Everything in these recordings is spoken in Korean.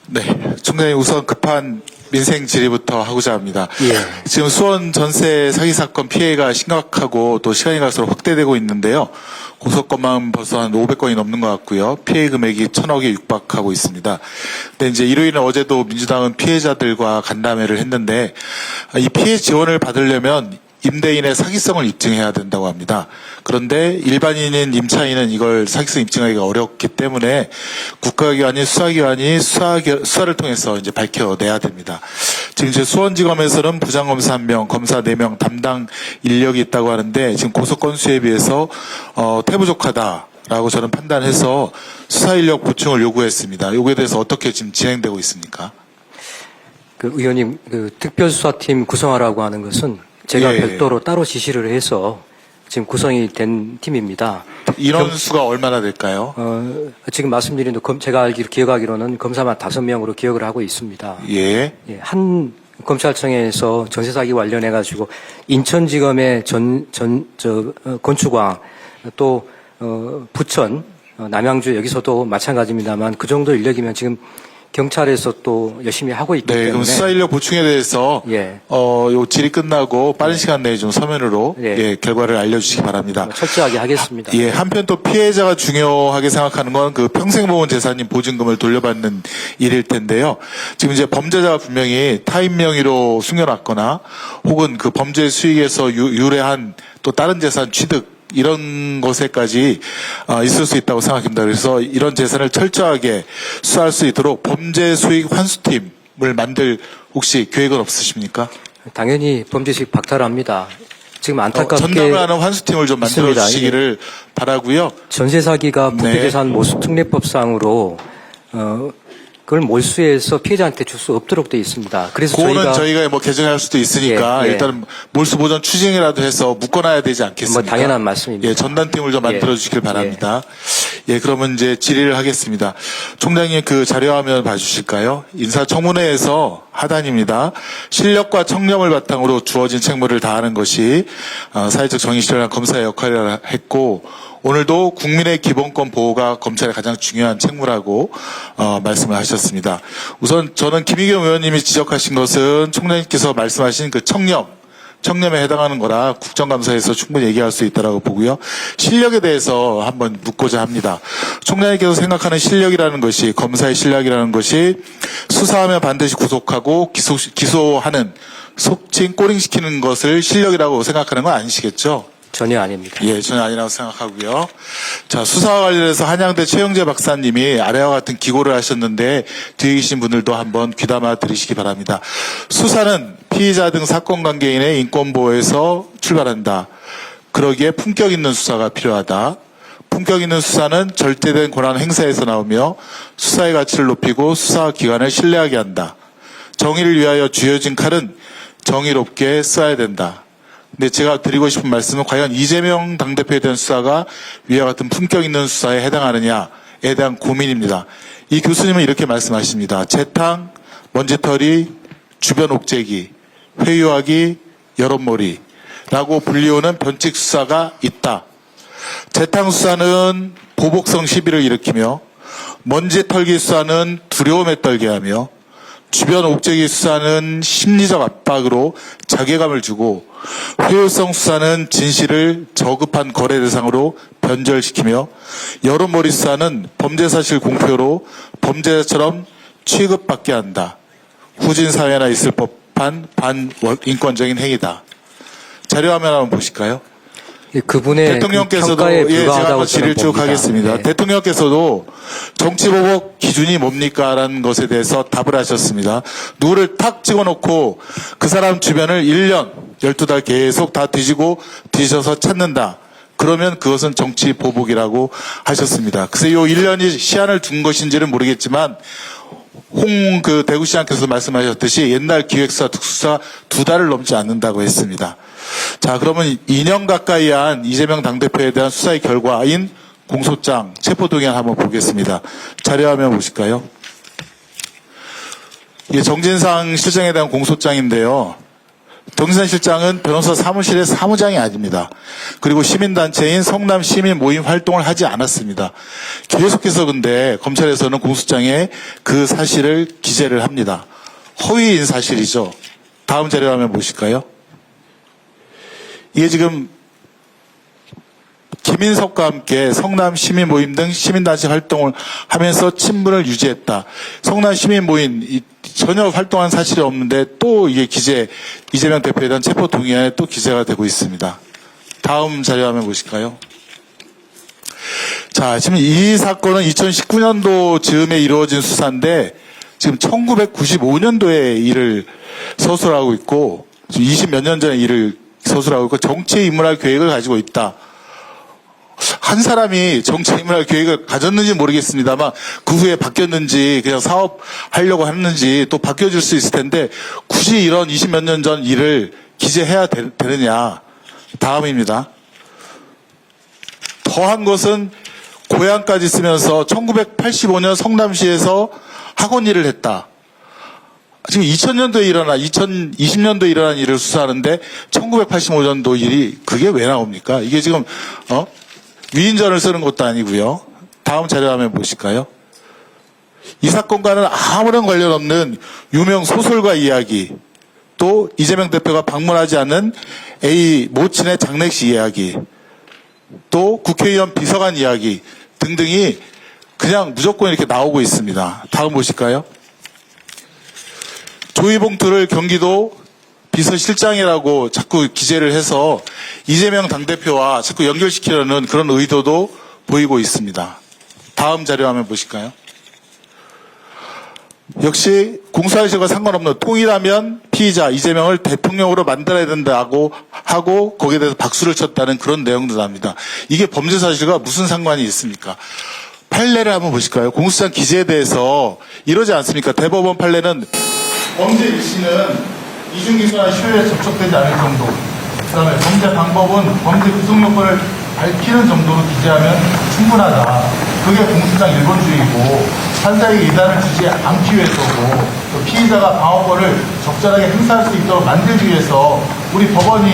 네, 총장님 우선 급한 민생 질의부터 하고자 합니다. 예. 지금 수원 전세 사기 사건 피해가 심각하고 또 시간이 갈수록 확대되고 있는데요. 고소건만 벌써 한 500건이 넘는 것 같고요. 피해 금액이 1,000억에 육박하고 있습니다. 근데 이제 일요일에 어제도 민주당은 피해자들과 간담회를 했는데 이 피해 지원을 받으려면 임대인의 사기성을 입증해야 된다고 합니다. 그런데 일반인인 임차인은 이걸 사기성 입증하기가 어렵기 때문에 국가기관인 수사기관이 수사를 통해서 이제 밝혀내야 됩니다. 지금 이제 수원지검에서는 부장검사 1명, 검사 4명 담당 인력이 있다고 하는데 지금 고소 건수에 비해서 태부족하다라고 저는 판단해서 수사 인력 보충을 요구했습니다. 요구에 대해서 어떻게 지금 진행되고 있습니까? 그 의원님, 그 특별수사팀 구성하라고 하는 것은 제가 예. 별도로 따로 지시를 해서 지금 구성이 된 팀입니다. 인원수가 얼마나 될까요? 지금 말씀드린 제가 기억하기로는 검사만 5명으로 기억을 하고 있습니다. 예. 예, 한 검찰청에서 전세 사기 관련해 가지고 인천지검의 건축왕 또 부천, 남양주 여기서도 마찬가지입니다만 그 정도 인력이면 지금 경찰에서 또 열심히 하고 있기 네, 때문에 그럼 수사 인력 보충에 대해서 예. 요 질의 끝나고 빠른 시간 내에 좀 서면으로 예. 결과를 알려주시기 바랍니다. 철저하게 하겠습니다. 예, 한편 또 피해자가 중요하게 생각하는 건 그 평생보험 재산인 보증금을 돌려받는 일일 텐데요. 지금 이제 범죄자가 분명히 타인 명의로 숨겨놨거나 혹은 그 범죄 수익에서 유래한 또 다른 재산 취득 이런 것에까지 있을 수 있다고 생각합니다. 그래서 이런 재산을 철저하게 수사할 수 있도록 범죄 수익 환수팀을 만들 혹시 계획은 없으십니까? 당연히 범죄 수익 박탈합니다. 지금 안타깝게 전담을 하는 환수팀을 좀 만들어 있습니다. 주시기를 바라고요. 전세 사기가 네. 부패재산 모수특례법상으로 그걸 몰수해서 피해자한테 줄 수 없도록 되어 있습니다. 그래서 그거는 저희가 뭐 개정할 수도 있으니까 예, 예. 일단 몰수 보전 추징이라도 해서 묶어놔야 되지 않겠습니까? 뭐 당연한 말씀입니다. 예, 전담팀을 좀 만들어 주시길 바랍니다. 예, 그러면 이제 질의를 하겠습니다. 총장님 그 자료화면 봐주실까요? 인사청문회에서 하단입니다. 실력과 청렴을 바탕으로 주어진 책무를 다하는 것이 사회적 정의 실현한 검사의 역할이라 했고 오늘도 국민의 기본권 보호가 검찰의 가장 중요한 책무라고 말씀을 하셨습니다. 우선 저는 김의겸 의원님이 지적하신 것은 총장님께서 말씀하신 그 청렴에 해당하는 거라 국정감사에서 충분히 얘기할 수 있다고 보고요. 실력에 대해서 한번 묻고자 합니다. 총장님께서 생각하는 실력이라는 것이 검사의 실력이라는 것이 수사하면 반드시 구속하고 기소하는 속칭 꼬링시키는 것을 실력이라고 생각하는 건 아니시겠죠? 전혀 아닙니다. 예, 전혀 아니라고 생각하고요. 자, 수사와 관련해서 한양대 최영재 박사님이 아래와 같은 기고를 하셨는데 뒤에 계신 분들도 한번 귀담아 들으시기 바랍니다. 수사는 피의자 등 사건 관계인의 인권 보호에서 출발한다. 그러기에 품격 있는 수사가 필요하다. 품격 있는 수사는 절대된 권한 행사에서 나오며 수사의 가치를 높이고 수사 기관을 신뢰하게 한다. 정의를 위하여 쥐어진 칼은 정의롭게 써야 된다. 근데 제가 드리고 싶은 말씀은 과연 이재명 당대표에 대한 수사가 위와 같은 품격 있는 수사에 해당하느냐에 대한 고민입니다. 이 교수님은 이렇게 말씀하십니다. 재탕, 먼지털이, 주변 옥죄기, 회유하기, 여론몰이라고 불리우는 변칙 수사가 있다. 재탕 수사는 보복성 시비를 일으키며 먼지털기 수사는 두려움에 떨게 하며 주변 옥죄기 수사는 심리적 압박으로 자괴감을 주고 회유성 수사는 진실을 저급한 거래 대상으로 변절시키며 여론몰이 수사는 범죄 사실 공표로 범죄자처럼 취급받게 한다. 후진 사회나 있을 법한 반인권적인 행위다. 자료화면 한번 보실까요? 그분의 대통령께서도 평가에 제가 불과하다고 한번 질의를 쭉 봅니다. 하겠습니다. 네. 대통령께서도 정치보복 기준이 뭡니까라는 것에 대해서 답을 하셨습니다. 누구를 탁 찍어놓고 그 사람 주변을 1년 12달 계속 다 뒤져서 찾는다. 그러면 그것은 정치보복이라고 하셨습니다. 그래서 이 1년이 시한을 둔 것인지는 모르겠지만 대구시장께서 말씀하셨듯이 옛날 기획사 특수사 2달을 넘지 않는다고 했습니다. 자, 그러면 2년 가까이 한 이재명 당대표에 대한 수사의 결과인 공소장, 체포동의안 한번 보겠습니다. 자료화면 보실까요? 이게 정진상 실장에 대한 공소장인데요. 정진상 실장은 변호사 사무실의 사무장이 아닙니다. 그리고 시민단체인 성남 시민 모임 활동을 하지 않았습니다. 계속해서 근데 검찰에서는 공소장에 그 사실을 기재를 합니다. 허위인 사실이죠. 다음 자료 화면 보실까요? 이게 지금 김인석과 함께 성남 시민 모임 등 시민단체 활동을 하면서 친분을 유지했다. 성남 시민 모임 전혀 활동한 사실이 없는데 또 이게 이재명 대표에 대한 체포 동의안에 또 기재가 되고 있습니다. 다음 자료 화면 보실까요? 자, 지금 이 사건은 2019년도 즈음에 이루어진 수사인데 지금 1995년도에 일을 서술하고 있고 지금 20몇 년 전에 일을 서술하고 있고 정치에 입문할 계획을 가지고 있다. 한 사람이 정치에 입문할 계획을 가졌는지 모르겠습니다만 그 후에 바뀌었는지 그냥 사업하려고 했는지 또 바뀌어질 수 있을 텐데 굳이 이런 20몇 년 전 일을 기재해야 되느냐. 다음입니다. 더한 것은 고향까지 쓰면서 1985년 성남시에서 학원 일을 했다. 지금 2020년도에 일어난 일을 수사하는데 1985년도 일이 그게 왜 나옵니까? 이게 지금 위인전을 쓰는 것도 아니고요. 다음 자료 화면 보실까요? 이 사건과는 아무런 관련 없는 유명 소설가 이야기, 또 이재명 대표가 방문하지 않은 A 모친의 장례식 이야기, 또 국회의원 비서관 이야기 등등이 그냥 무조건 이렇게 나오고 있습니다. 다음 보실까요? 조이봉투를 경기도 비서실장이라고 자꾸 기재를 해서 이재명 당대표와 자꾸 연결시키려는 그런 의도도 보이고 있습니다. 다음 자료 화면 보실까요? 역시 공수처과 상관없는 통일하면 피의자 이재명을 대통령으로 만들어야 된다고 하고 거기에 대해서 박수를 쳤다는 그런 내용도 납니다. 이게 범죄 사실과 무슨 상관이 있습니까? 판례를 한번 보실까요? 공수처장 기재에 대해서 이러지 않습니까? 대법원 판례는 범죄 일시는 이중기소나 효율에 접촉되지 않을 정도, 그 다음에 범죄 방법은 범죄 구성 요건을 밝히는 정도로 기재하면 충분하다. 그게 공수처장 1번주의고 판사에게 이단을 주지 않기 위해서고 또 피의자가 방어권을 적절하게 행사할 수 있도록 만들기 위해서 우리 법원이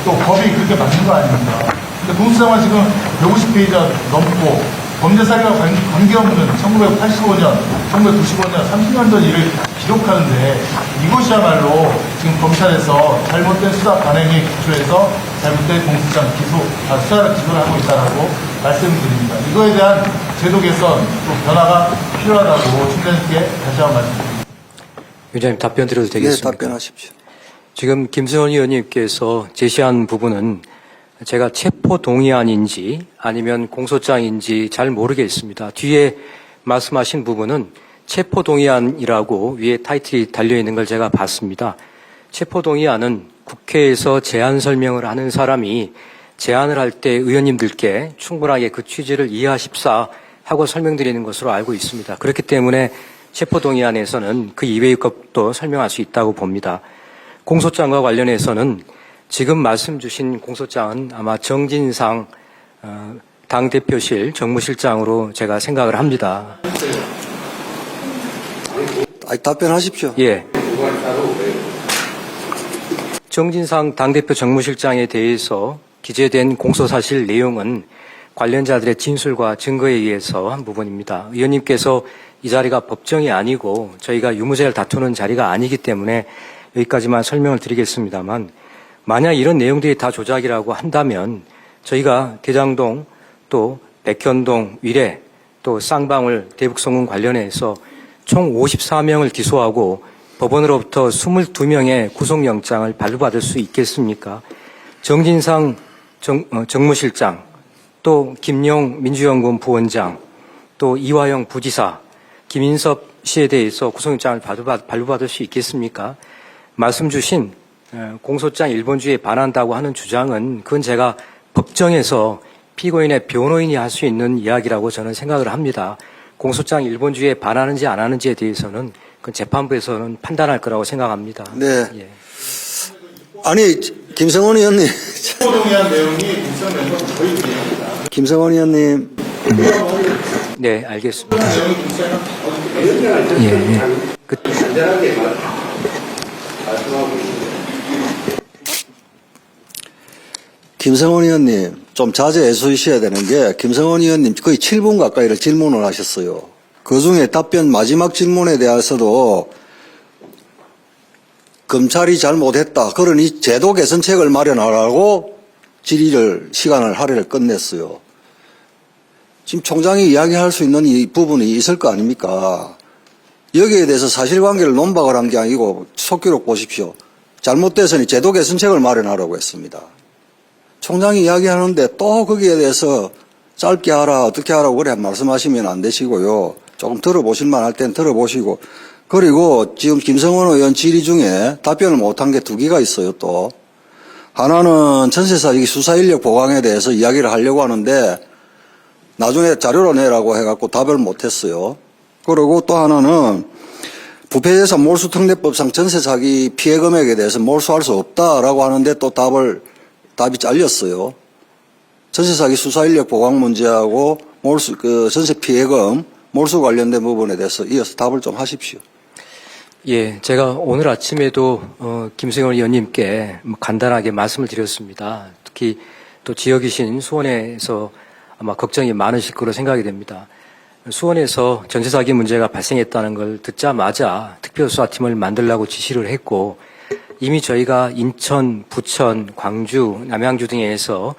또 법이 그렇게 만든 거 아닙니까? 근데 공수처장은 지금 150페이지가 넘고 범죄 사례와 관계없는 1985년, 1995년, 30년 전 일을 기록하는데 이것이야말로 지금 검찰에서 잘못된 수사 관행에 기초해서 잘못된 공수처장 수사를 기소를 하고 있다라고 말씀드립니다. 이거에 대한 제도 개선 또 변화가 필요하다고 총장님께 다시 한번 말씀드립니다. 위원장님 답변 드려도 되겠습니까? 네, 답변하십시오. 지금 김승원 의원님께서 제시한 부분은 제가 체포 동의안인지 아니면 공소장인지 잘 모르겠습니다. 뒤에 말씀하신 부분은 체포 동의안이라고 위에 타이틀이 달려있는 걸 제가 봤습니다. 체포 동의안은 국회에서 제안 설명을 하는 사람이 제안을 할 때 의원님들께 충분하게 그 취지를 이해하십사 하고 설명드리는 것으로 알고 있습니다. 그렇기 때문에 체포 동의안에서는 그 이외의 것도 설명할 수 있다고 봅니다. 공소장과 관련해서는 지금 말씀 주신 공소장은 아마 정진상 당대표실 정무실장으로 제가 생각을 합니다. 답변하십시오. 예. 정진상 당대표 정무실장에 대해서 기재된 공소사실 내용은 관련자들의 진술과 증거에 의해서 한 부분입니다. 의원님께서 이 자리가 법정이 아니고 저희가 유무죄를 다투는 자리가 아니기 때문에 여기까지만 설명을 드리겠습니다만 만약 이런 내용들이 다 조작이라고 한다면 저희가 대장동 또 백현동 위례 또 쌍방울 대북송금 관련해서 총 54명을 기소하고 법원으로부터 22명의 구속영장을 발부받을 수 있겠습니까? 정진상 정무실장 또 김용 민주연구원 부원장 또 이화영 부지사 김인섭 씨에 대해서 구속영장을 발부받을 수 있겠습니까? 말씀 주신 공소장 1번주의에 반한다고 하는 주장은 그건 제가 법정에서 피고인의 변호인이 할 수 있는 이야기라고 저는 생각을 합니다. 공소장 1번주의에 반하는지 안 하는지에 대해서는 그 재판부에서는 판단할 거라고 생각합니다. 네. 예. 아니, 김성원 의원님. 동의한 내용이 공수처장에서 거의 비례합니다. 김성원 의원님. 네, 알겠습니다. 예, 예. 김성원 의원님, 좀 자제해 주셔야 되는 게, 김성원 의원님 거의 7분 가까이를 질문을 하셨어요. 그 중에 답변 마지막 질문에 대해서도 검찰이 잘못했다. 그러니 제도 개선책을 마련하라고 시간을 할애를 끝냈어요. 지금 총장이 이야기할 수 있는 이 부분이 있을 거 아닙니까? 여기에 대해서 사실관계를 논박을 한 게 아니고 속기록 보십시오. 잘못돼서는 제도 개선책을 마련하라고 했습니다. 총장이 이야기하는데 또 거기에 대해서 짧게 하라, 어떻게 하라고 그래 말씀하시면 안 되시고요. 조금 들어보실 만할 땐 들어보시고. 그리고 지금 김성원 의원 질의 중에 답변을 못한 게 2개가 있어요, 또. 하나는 전세사기 수사인력 보강에 대해서 이야기를 하려고 하는데 나중에 자료로 내라고 해갖고 답을 못했어요. 그리고 또 하나는 부패재산 몰수특례법상 전세사기 피해 금액에 대해서 몰수할 수 없다라고 하는데 또 답이 잘렸어요. 전세사기 수사인력 보강 문제하고 전세 피해금 몰수 관련된 부분에 대해서 이어서 답을 좀 하십시오. 예, 제가 오늘 아침에도 김성원 의원님께 간단하게 말씀을 드렸습니다. 특히 또 지역이신 수원에서 아마 걱정이 많으실 거로 생각이 됩니다. 수원에서 전세사기 문제가 발생했다는 걸 듣자마자 특별수사팀을 만들라고 지시를 했고 이미 저희가 인천, 부천, 광주, 남양주 등에서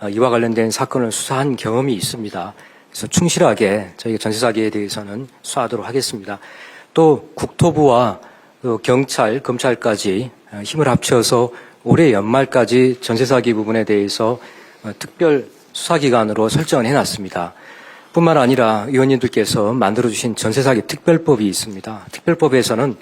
이와 관련된 사건을 수사한 경험이 있습니다. 그래서 충실하게 저희가 전세사기에 대해서는 수사하도록 하겠습니다. 또 국토부와 또 경찰, 검찰까지 힘을 합쳐서 올해 연말까지 전세사기 부분에 대해서 특별 수사기관으로 설정을 해놨습니다. 뿐만 아니라 의원님들께서 만들어주신 전세사기 특별법이 있습니다. 특별법에서는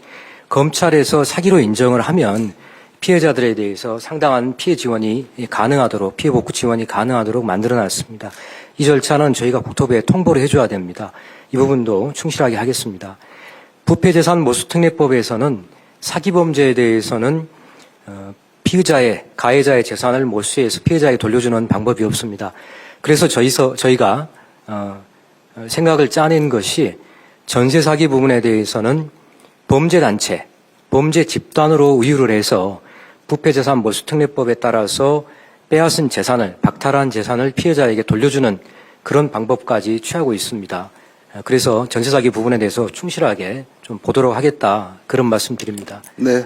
검찰에서 사기로 인정을 하면 피해자들에 대해서 상당한 피해 지원이 가능하도록, 피해 복구 지원이 가능하도록 만들어놨습니다. 이 절차는 저희가 국토부에 통보를 해줘야 됩니다. 이 부분도 충실하게 하겠습니다. 부패재산 몰수특례법에서는 사기범죄에 대해서는 피의자의, 가해자의 재산을 몰수해서 피해자에게 돌려주는 방법이 없습니다. 그래서 저희가 생각을 짜낸 것이 전세사기 부분에 대해서는 범죄단체, 범죄 집단으로 의유를 해서 부패재산 몰수특례법에 따라서 빼앗은 재산을, 박탈한 재산을 피해자에게 돌려주는 그런 방법까지 취하고 있습니다. 그래서 전세사기 부분에 대해서 충실하게 좀 보도록 하겠다, 그런 말씀 드립니다. 네.